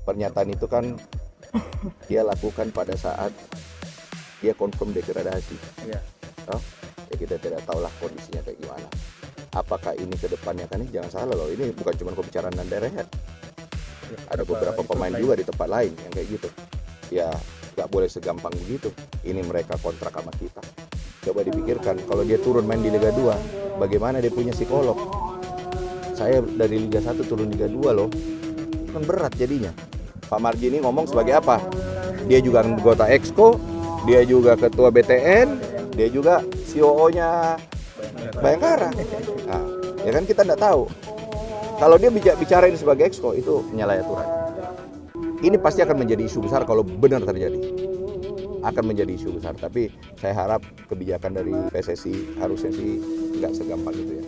pernyataan itu kan dia lakukan pada saat dia confirm degradasi. Iya. Oh, ya kita tidak tahulah kondisinya kayak gimana. Apakah ini ke depannya kan, ini jangan salah loh, ini bukan cuma pembicaraan Nanda Rehat. Ada beberapa pemain juga di tempat lain yang kayak gitu. Ya nggak boleh segampang begitu. Ini mereka kontrak sama kita. Coba dipikirkan kalau dia turun main di Liga 2, bagaimana dia punya psikolog? Saya dari Liga 1 turun Liga 2 loh. Kan berat jadinya. Pak Margini ngomong sebagai apa? Dia juga anggota Exco, dia juga ketua BTN, dia juga COO-nya Bayangkara. Nah, ya kan kita nggak tahu. Kalau dia bicara ini sebagai Exco, itu menyalahi aturan. Ini pasti akan menjadi isu besar kalau benar terjadi. Akan menjadi isu besar. Tapi saya harap kebijakan dari PSSI harusnya sih nggak segampang itu ya.